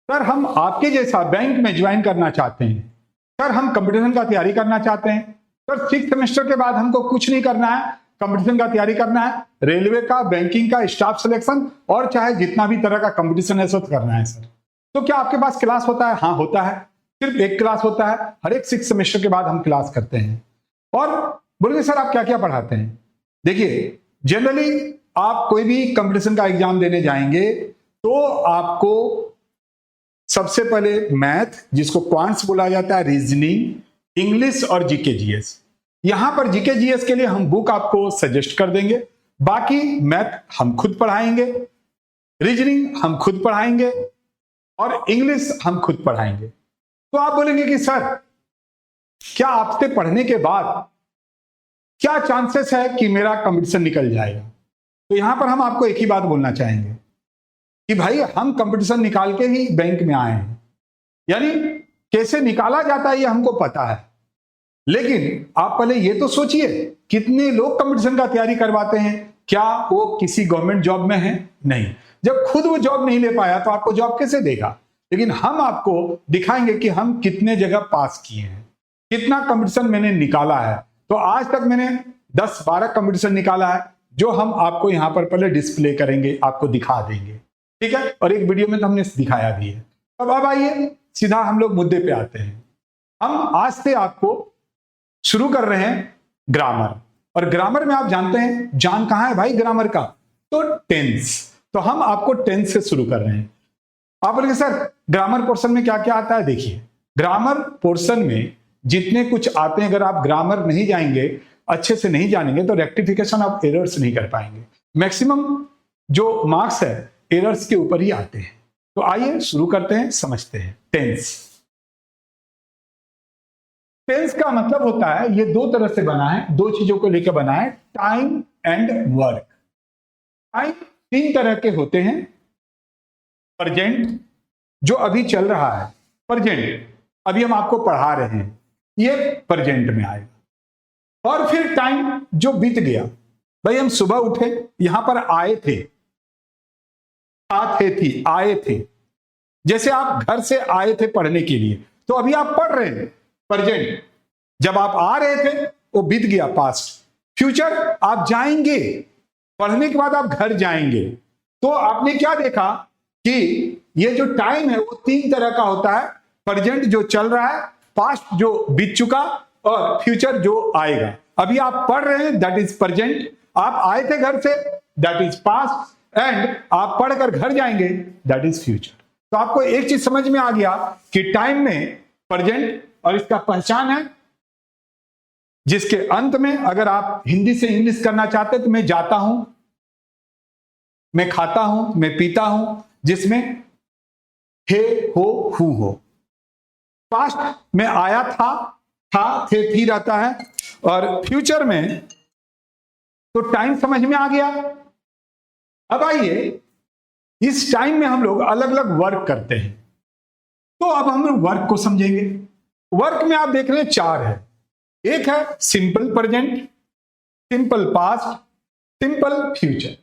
Sir हम आपके जैसा बैंक में ज्वाइन करना चाहते हैं, सर हम कंपटीशन का तैयारी करना चाहते हैं, सर 6 सेमेस्टर के बाद हमको कुछ नहीं करना है, कंपटीशन का तैयारी करना है, रेलवे का, बैंकिंग का, स्टाफ सिलेक्शन और चाहे जितना भी तरह का कंपटीशन है सब करना है सर। तो क्या आपके पास क्लास होता है? हाँ होता है, सिर्फ एक क्लास होता है, हर एक 6 सेमेस्टर के बाद हम क्लास करते हैं। और बोलिए सर आप क्या क्या पढ़ाते हैं? देखिए जनरली आप कोई भी कंपटीशन का एग्जाम देने जाएंगे तो आपको सबसे पहले मैथ, जिसको क्वांट्स बोला जाता है, रीजनिंग, इंग्लिश और जीके जीएस। यहां पर जीके जीएस के लिए हम बुक आपको सजेस्ट कर देंगे, बाकी मैथ हम खुद पढ़ाएंगे, रीजनिंग हम खुद पढ़ाएंगे और इंग्लिश हम खुद पढ़ाएंगे। तो आप बोलेंगे कि सर क्या आपसे पढ़ने के बाद क्या चांसेस है कि मेरा कंपटीशन निकल जाएगा? तो यहां पर हम आपको एक ही बात बोलना चाहेंगे कि भाई हम कंपटीशन निकाल के ही बैंक में आए हैं, यानी कैसे निकाला जाता है ये हमको पता है, लेकिन आप पहले ये तो सोचिए कितने लोग कंपटीशन का तैयारी करवाते हैं, क्या वो किसी गवर्नमेंट जॉब में है? नहीं। जब खुद वो जॉब नहीं ले पाया तो आपको जॉब कैसे देगा? लेकिन हम आपको दिखाएंगे कि हम कितने जगह पास किए हैं, कितना कंपटीशन मैंने निकाला है। तो आज तक मैंने 10-12 कंपटीशन निकाला है, जो हम आपको यहां पर पहले डिस्प्ले करेंगे, आपको दिखा देंगे, ठीक है? और एक वीडियो में तो हमने दिखाया भी है। अब आइए सीधा हम लोग मुद्दे पे आते हैं। हम आज से आपको शुरू कर रहे हैं ग्रामर, और ग्रामर में आप जानते हैं जान कहां है भाई ग्रामर का? तो टेंस। तो हम आपको टेंस से शुरू कर रहे हैं। आप बोलेंगे सर ग्रामर पोर्शन में क्या क्या आता है? देखिए ग्रामर पोर्शन में जितने कुछ आते हैं, अगर आप ग्रामर नहीं जाएंगे, अच्छे से नहीं जानेंगे, तो रेक्टिफिकेशन ऑफ एरर्स नहीं कर पाएंगे। मैक्सिमम जो मार्क्स है एरर्स के ऊपर ही आते हैं। तो आइए शुरू करते हैं, समझते हैं टेंस। टेंस का मतलब होता है, ये दो तरह से बना है, दो चीजों को लेकर बना है, टाइम एंड वर्क। टाइम 3 तरह के होते हैं। प्रेजेंट जो अभी चल रहा है, प्रेजेंट अभी हम आपको पढ़ा रहे हैं, ये प्रेजेंट में आएगा। और फिर टाइम जो बीत गया, भाई हम सुबह उठे, यहां पर आए थे, थी आए थे, जैसे आप घर से आए थे पढ़ने के लिए, तो अभी आप पढ़ रहे हैं, प्रेजेंट। जब आप आ रहे थे वो बीत गया, पास्ट। फ्यूचर आप जाएंगे, पढ़ने के बाद आप घर जाएंगे। तो आपने क्या देखा कि ये जो टाइम है वो 3 तरह का होता है, प्रेजेंट जो चल रहा है, पास्ट जो बीत चुका, और फ्यूचर जो आएगा। अभी आप पढ़ रहे हैं, दैट इज प्रेजेंट। आप आए थे घर से, दैट इज पास्ट। एंड आप पढ़कर घर जाएंगे, दैट इज फ्यूचर। तो आपको एक चीज समझ में आ गया कि टाइम में प्रेजेंट और इसका पहचान है, जिसके अंत में अगर आप हिंदी से इंग्लिश करना चाहते तो मैं जाता हूं, मैं खाता हूं, मैं पीता हूं, जिसमें हे, हो, हु हो। पास्ट में आया था, थे, थी रहता है। और फ्यूचर में तो टाइम समझ में आ गया। अब आइए इस टाइम में हम लोग अलग अलग वर्क करते हैं, तो अब हम लोग वर्क को समझेंगे। वर्क में आप देख रहे हैं 4 है। एक है simple present, simple past, simple future.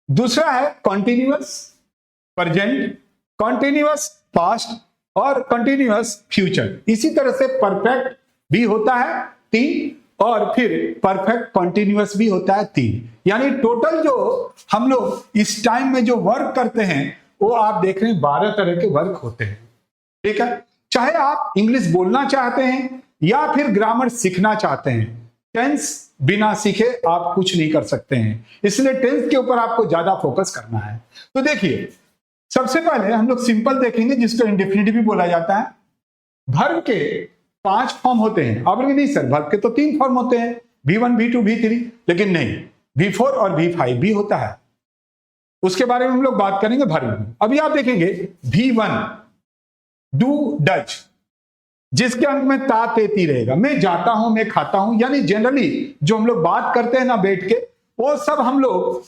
दूसरा है कॉन्टिन्यूअस प्रेजेंट, कॉन्टिन्यूअस पास्ट और कॉन्टिन्यूअस फ्यूचर। इसी तरह से परफेक्ट भी होता है 3, और फिर परफेक्ट कॉन्टिन्यूअस भी होता है 3। यानी टोटल जो हम लोग इस टाइम में जो वर्क करते हैं वो आप देख रहे हैं 12 तरह के वर्क होते हैं, ठीक है? चाहे आप इंग्लिश बोलना चाहते हैं या फिर ग्रामर सीखना चाहते हैं, टेंस बिना सीखे आप कुछ नहीं कर सकते हैं। इसलिए टेंस के ऊपर आपको ज्यादा फोकस करना है। तो देखिए सबसे पहले हम लोग सिंपल देखेंगे, जिसको इंडेफिनिट भी बोला जाता है। वर्ब के 5 फॉर्म होते हैं। आप बोलेंगे नहीं सर वर्ब के तो 3 फॉर्म होते हैं, V1, V2, V3, लेकिन नहीं, V4 और V5 भी होता है। उसके बारे में हम लोग बात करेंगे वर्ब में। अभी आप देखेंगे V1 डू डच, जिसके अंत में ता ते ती रहेगा। मैं जाता हूं, मैं खाता हूं, यानी जनरली जो हम लोग बात करते हैं ना बैठ के, वो सब हम लोग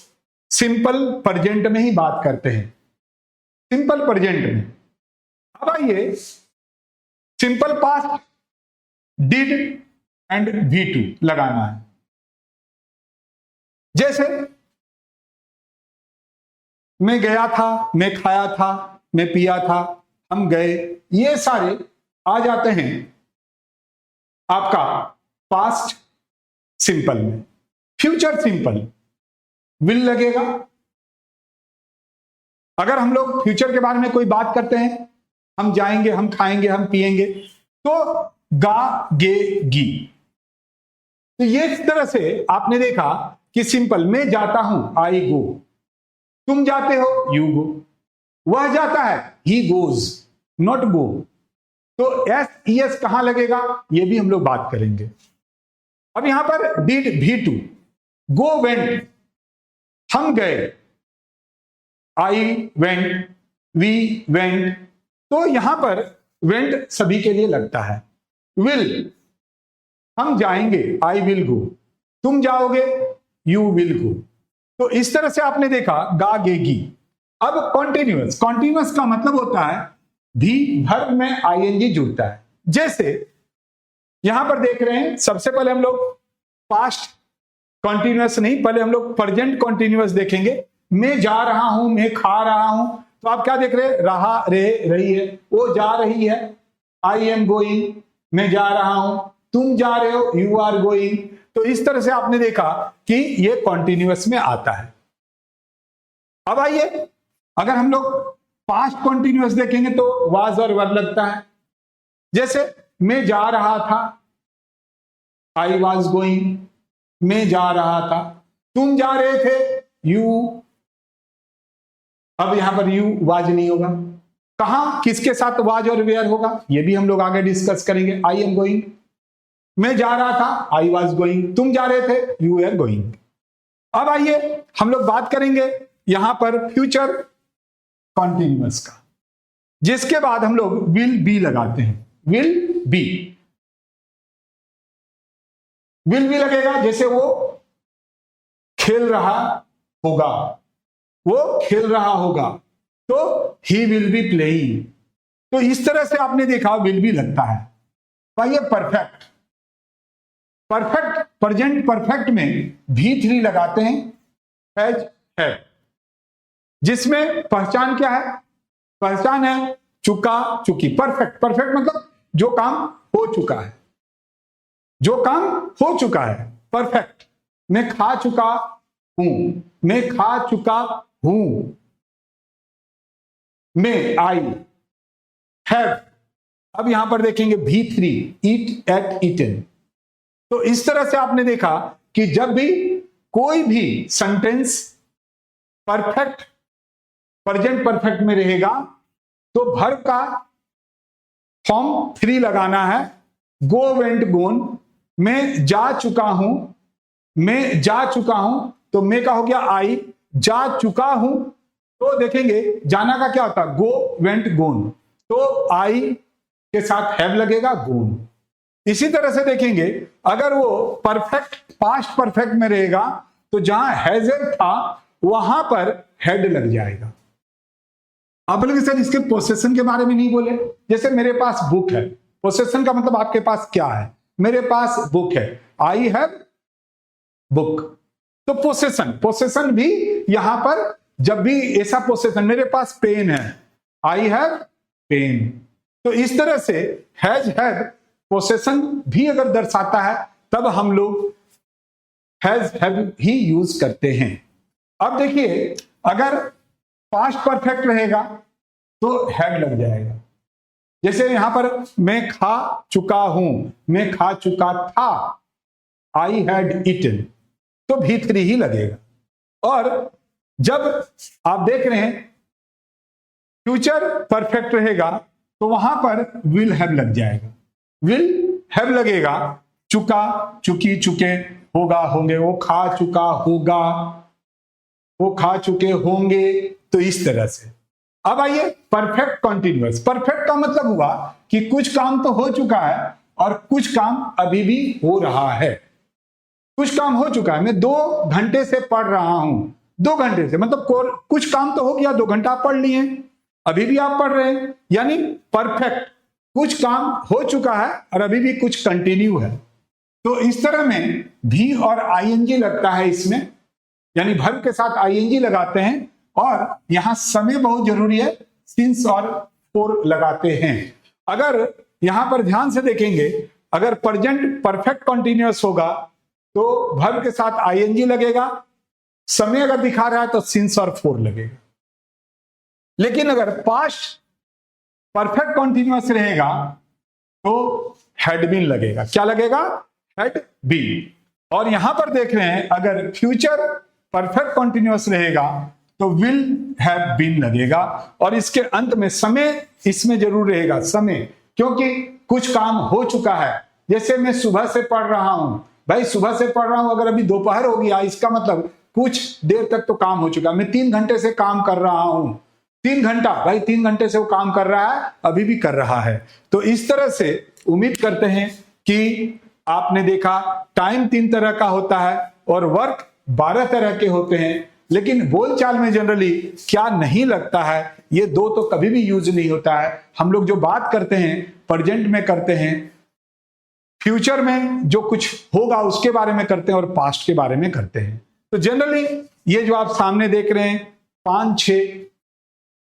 सिंपल प्रेजेंट में ही बात करते हैं, सिंपल प्रेजेंट में। अब आइए simple past, did and V2 लगाना है। जैसे मैं गया था, मैं खाया था, मैं पिया था, हम गए, ये सारे आ जाते हैं आपका पास्ट सिंपल में। फ्यूचर सिंपल विल लगेगा। अगर हम लोग फ्यूचर के बारे में कोई बात करते हैं, हम जाएंगे, हम खाएंगे, हम पिएंगे, तो गा गे गी। तो ये इस तरह से आपने देखा कि सिंपल, मैं जाता हूं, आई गो, तुम जाते हो, यू गो, वह जाता है, ही गोज, नॉट गो। तो एस ई एस कहां लगेगा, ये भी हम लोग बात करेंगे। अब यहां पर डिड V2, गो वेंट, हम गए, आई वेंट, वी वेंट, तो यहां पर वेंट सभी के लिए लगता है। विल, हम जाएंगे, आई विल गो, तुम जाओगे, यू विल गो। तो इस तरह से आपने देखा गा गे गी। अब कॉन्टिन्यूअस, कॉन्टिन्यूअस का मतलब होता है भी वर्ब में आईएनजी जुड़ता है। जैसे यहां पर देख रहे हैं, सबसे पहले हम लोग पास्ट कॉन्टिन्यूअस नहीं, पहले हम लोग प्रेजेंट कॉन्टिन्यूअस देखेंगे। मैं जा रहा हूं, मैं खा रहा हूं, तो आप क्या देख रहे हैं, रहा, रही है, वो जा रही है, आई एम गोइंग, मैं जा रहा हूं, तुम जा रहे हो, यू आर गोइंग। तो इस तरह से आपने देखा कि ये कॉन्टिन्यूअस में आता है। अब आइए, अगर हम लोग पास्ट कॉन्टिन्यूअस देखेंगे तो वाज और वर लगता है। जैसे मैं जा रहा था, आई वाज गोइंग, मैं जा रहा था, तुम जा रहे थे, यू। अब यहां पर यू वाज नहीं होगा, कहां किसके साथ वाज और वेयर होगा, ये भी हम लोग आगे डिस्कस करेंगे। आई एम गोइंग, मैं जा रहा था, आई वाज गोइंग, तुम जा रहे थे, यू आर गोइंग। अब आइए हम लोग बात करेंगे यहां पर फ्यूचर कॉन्टिन्यूअस का, जिसके बाद हम लोग विल बी लगाते हैं। विल बी, विल बी लगेगा, जैसे वो खेल रहा होगा, वो खेल रहा होगा, तो ही विल बी प्लेइंग। तो इस तरह से आपने देखा विल बी लगता है। भाई ये परफेक्ट, परफेक्ट प्रेजेंट परफेक्ट में V3 लगाते हैं, हैज है, जिसमें पहचान क्या है, पहचान है चुका चुकी। परफेक्ट, परफेक्ट मतलब जो काम हो चुका है, जो काम हो चुका है, परफेक्ट। मैं खा चुका हूं, मैं खा चुका हूं, मैं आई हैव। अब यहां पर देखेंगे V3, ईट एट ईटन। तो इस तरह से आपने देखा कि जब भी कोई भी सेंटेंस परफेक्ट प्रेजेंट परफेक्ट में रहेगा तो वर्ब का फॉर्म 3 लगाना है, गो वेंट गोन। मैं जा चुका हूं, मैं जा चुका हूं, तो मैं का हो गया आई, जा चुका हूं, तो देखेंगे जाना का क्या होता है, गो वेंट गोन, तो आई के साथ हैव लगेगा, गोन। इसी तरह से देखेंगे अगर वो परफेक्ट पास्ट परफेक्ट में रहेगा तो जहां हैजर था वहां पर हेड लग जाएगा। आप बोलेंगे सर इसके पोसेशन के बारे में नहीं बोले। जैसे मेरे पास बुक है, पोसेशन का मतलब आपके पास क्या है, मेरे पास बुक है, आई हैव बुक। तो पोसेशन, पोसेशन भी यहां पर जब भी ऐसा पोसेशन, मेरे पास पेन है, आई हैव पेन। तो इस तरह से हैज हैव पोसेशन भी अगर दर्शाता है तब हम लोग हैज हैव ही यूज करते हैं। अब देखिए अगर पास्ट परफेक्ट रहेगा तो हैड लग जाएगा। जैसे यहां पर मैं खा चुका हूं, मैं खा चुका था, आई हैड ईटन, तो V3 ही लगेगा। और जब आप देख रहे हैं फ्यूचर परफेक्ट रहेगा तो वहां पर विल हैव लग जाएगा, विल हैव लगेगा, चुका चुकी चुके, होगा होंगे, वो खा चुका होगा, वो खा चुके होंगे। तो इस तरह से अब आइए परफेक्ट कॉन्टिन्यूअस। परफेक्ट का मतलब हुआ कि कुछ काम तो हो चुका है और कुछ काम अभी भी हो रहा है। कुछ काम हो चुका है, मैं 2 घंटे से पढ़ रहा हूं, 2 घंटे से मतलब कुछ काम तो हो गया, 2 घंटा आप पढ़ लिए, अभी भी आप पढ़ रहे हैं, यानी परफेक्ट कुछ काम हो चुका है और अभी भी कुछ कंटिन्यू है। तो इस तरह में भी और आईएनजी लगता है इसमें, यानी वर्ब के साथ आईएनजी लगाते हैं। और यहां समय बहुत जरूरी है, सिंस और फोर लगाते हैं। अगर यहां पर ध्यान से देखेंगे, अगर प्रेजेंट परफेक्ट कॉन्टिन्यूअस होगा तो वर्ब के साथ आईएनजी लगेगा, समय अगर दिखा रहा है तो सिंस और फोर लगेगा। लेकिन अगर पास्ट परफेक्ट कॉन्टिन्यूअस रहेगा तो हैड बीन लगेगा। क्या लगेगा? Had been. और यहां पर देख रहे हैं, अगर फ्यूचर परफेक्ट कॉन्टिन्यूअस रहेगा तो विल हैव बीन लगेगा। और इसके अंत में समय इसमें जरूर रहेगा, समय, क्योंकि कुछ काम हो चुका है। जैसे मैं सुबह से पढ़ रहा हूं, भाई सुबह से पढ़ रहा हूं, अगर अभी दोपहर हो गया इसका मतलब कुछ देर तक तो काम हो चुका। मैं 3 घंटे से काम कर रहा हूं, 3 घंटा, भाई 3 घंटे से वो काम कर रहा है, अभी भी कर रहा है। तो इस तरह से उम्मीद करते हैं कि आपने देखा टाइम 3 तरह का होता है और वर्क 12 तरह के होते हैं। लेकिन बोलचाल में जनरली क्या नहीं लगता है, ये 2 तो कभी भी यूज नहीं होता है। हम लोग जो बात करते हैं प्रेजेंट में करते हैं, फ्यूचर में जो कुछ होगा उसके बारे में करते हैं और पास्ट के बारे में करते हैं। तो जनरली ये जो आप सामने देख रहे हैं 5-6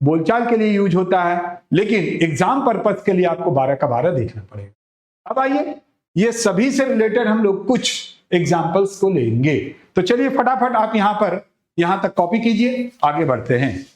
बोलचाल के लिए यूज होता है, लेकिन एग्जाम पर्पस के लिए आपको 12 का 12 देखना पड़ेगा। अब आइए ये सभी से रिलेटेड हम लोग कुछ एग्जाम्पल्स को लेंगे। तो चलिए फटाफट आप यहां तक कॉपी कीजिए, आगे बढ़ते हैं।